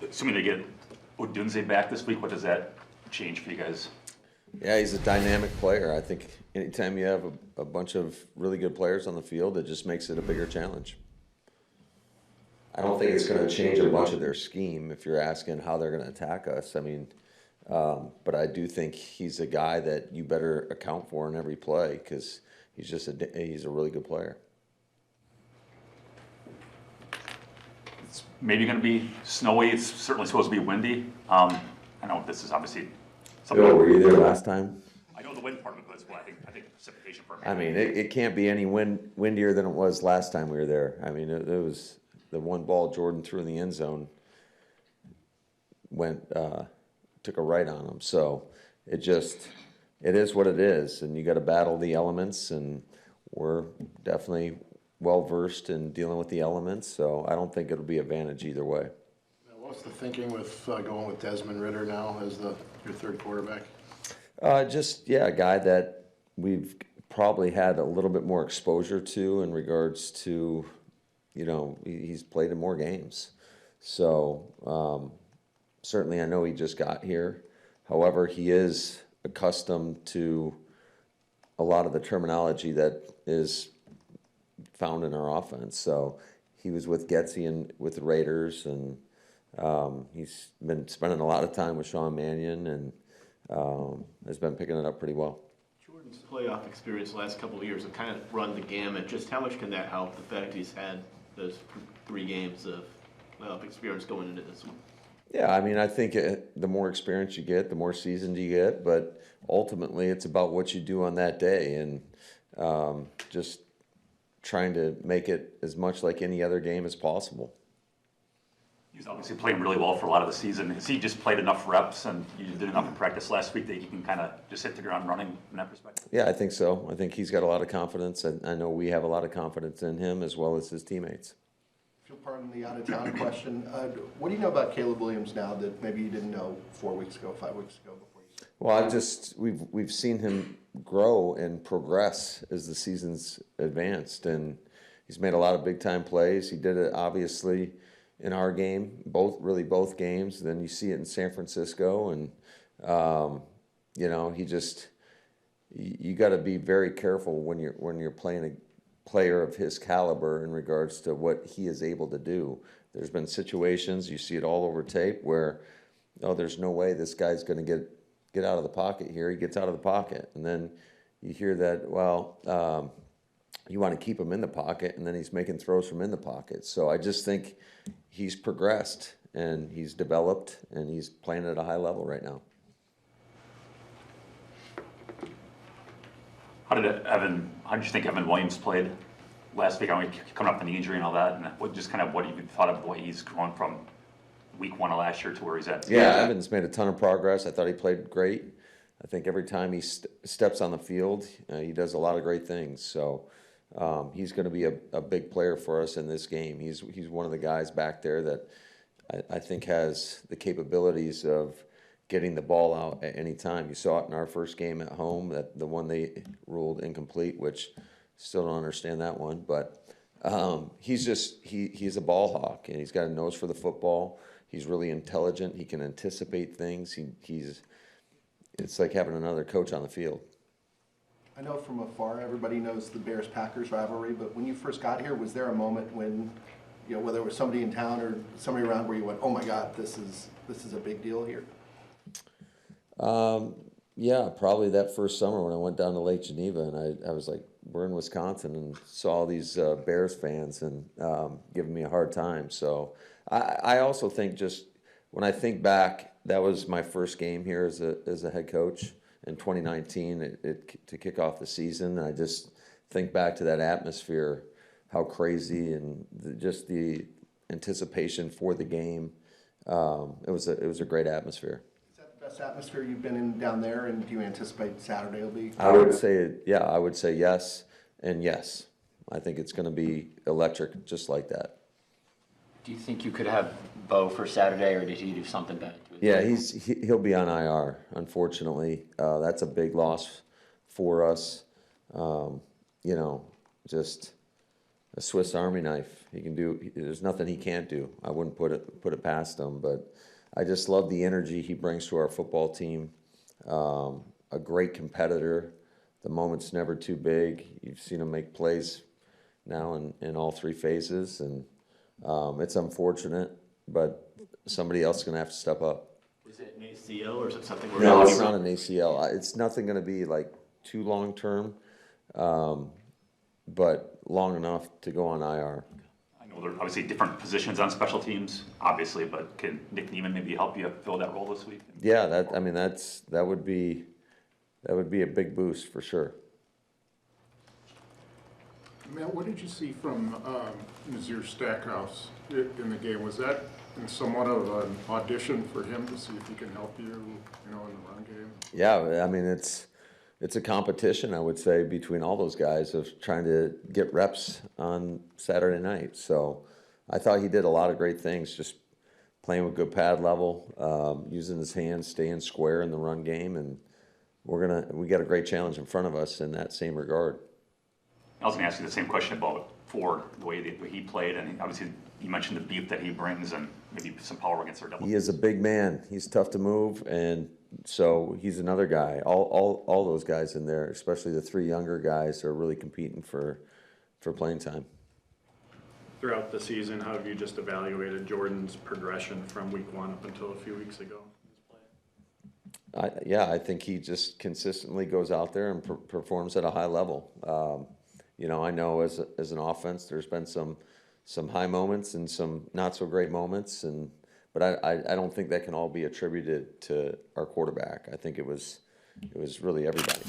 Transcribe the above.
assuming they get Odunze back this week, what does that change for you guys? Yeah, he's a dynamic player. I think anytime you have a bunch of really good players on the field, it just makes it a bigger challenge. I don't think it's going to change a bunch of their scheme if you're asking how they're going to attack us. I mean, but I do think he's a guy that you better account for in every play because he's a really good player. It's maybe going to be snowy. It's certainly supposed to be windy. I know this is obviously something. Bill, were you there last time? I know the wind part of it was, well, I think the precipitation part. I mean, it can't be any windier than it was last time we were there. I mean, it was the one ball Jordan threw in the end zone took a right on him. So it is what it is, and you got to battle the elements, and we're definitely well versed in dealing with the elements. So I don't think it'll be advantage either way. What's the thinking with going with Desmond Ridder now as your third quarterback? A guy that we've probably had a little bit more exposure to in regards to, he's played in more games. So certainly I know he just got here. However, he is accustomed to a lot of the terminology that is found in our offense. So he was with Getsy and with the Raiders, and he's been spending a lot of time with Sean Mannion and has been picking it up pretty well. Jordan's playoff experience the last couple of years have kind of run the gamut. Just how much can that help, the fact he's had those 3 games of playoff experience going into this one? Yeah, I mean, I think the more experience you get, the more seasoned you get, but ultimately it's about what you do on that day and just trying to make it as much like any other game as possible. He's obviously playing really well for a lot of the season. Has he just played enough reps and you did enough in practice last week that he can kind of just hit the ground running from that perspective? Yeah, I think so. I think he's got a lot of confidence, and I know we have a lot of confidence in him as well as his teammates. If you'll pardon the out-of-town question, what do you know about Caleb Williams now that maybe you didn't know 4 weeks ago, 5 weeks ago before you started? Well, we've seen him grow and progress as the season's advanced, and he's made a lot of big-time plays. He did it, obviously, in our game, both games. Then you see it in San Francisco, and you got to be very careful when you're playing a player of his caliber in regards to what he is able to do. There's been situations, you see it all over tape, where there's no way this guy's going to get out of the pocket here. He gets out of the pocket, and then you hear that you want to keep him in the pocket, and then he's making throws from in the pocket. So I just think he's progressed, and he's developed, and he's playing at a high level right now. How did you think Evan Williams played last week? I mean, coming up with the injury and all that, and what you thought of the way he's grown from week 1 of last year to where he's at today? Yeah, Evan's made a ton of progress. I thought he played great. I think every time he steps on the field, he does a lot of great things. So he's going to be a big player for us in this game. He's one of the guys back there that I think has the capabilities of getting the ball out at any time. You saw it in our first game at home, that the one they ruled incomplete, which still don't understand that one. But he's a ball hawk, and he's got a nose for the football. He's really intelligent. He can anticipate things. It's like having another coach on the field. I know from afar everybody knows the Bears-Packers rivalry, but when you first got here, was there a moment when, whether it was somebody in town or somebody around, where you went, "Oh my God, this is a big deal here"? Yeah, probably that first summer when I went down to Lake Geneva, and I was like, we're in Wisconsin, and saw all these Bears fans and giving me a hard time. So I also think, just when I think back, that was my first game here as a head coach in 2019 to kick off the season. And I just think back to that atmosphere, how crazy, and just the anticipation for the game. It was a great atmosphere. Is that the best atmosphere you've been in down there, and do you anticipate Saturday will be? I would say yes and yes. I think it's going to be electric just like that. Do you think you could have Bo for Saturday, or did he do something bad to his Yeah, he'll be on IR, unfortunately. That's a big loss for us. Just a Swiss Army knife. He can do. There's nothing he can't do. I wouldn't put it past him. But I just love the energy he brings to our football team. A great competitor. The moment's never too big. You've seen him make plays now in all three phases, and it's unfortunate, but somebody else is going to have to step up. Is it an ACL or is it something we're No, not? it's not an ACL. It's nothing going to be like too long term, but long enough to go on IR. I know there are obviously different positions on special teams, obviously, but can Nick Neiman maybe help you fill that role this week? Yeah, that would be a big boost for sure. Matt, what did you see from Nazir Stackhouse in the game? Was that in somewhat of an audition for him to see if he can help you, in the run game? Yeah, I mean it's a competition, I would say, between all those guys of trying to get reps on Saturday night. So I thought he did a lot of great things, just playing with good pad level, using his hands, staying square in the run game, and we got a great challenge in front of us in that same regard. I was going to ask you the same question about Ford, the way that he played, and obviously you mentioned the beef that he brings and maybe some power against our double. He is a big man. He's tough to move, and so he's another guy. All those guys in there, especially the three younger guys, are really competing for playing time. Throughout the season, how have you just evaluated Jordan's progression from week 1 up until a few weeks ago? I think he just consistently goes out there and performs at a high level. I know as an offense, there's been some high moments and some not so great moments, but I don't think that can all be attributed to our quarterback. I think it was really everybody.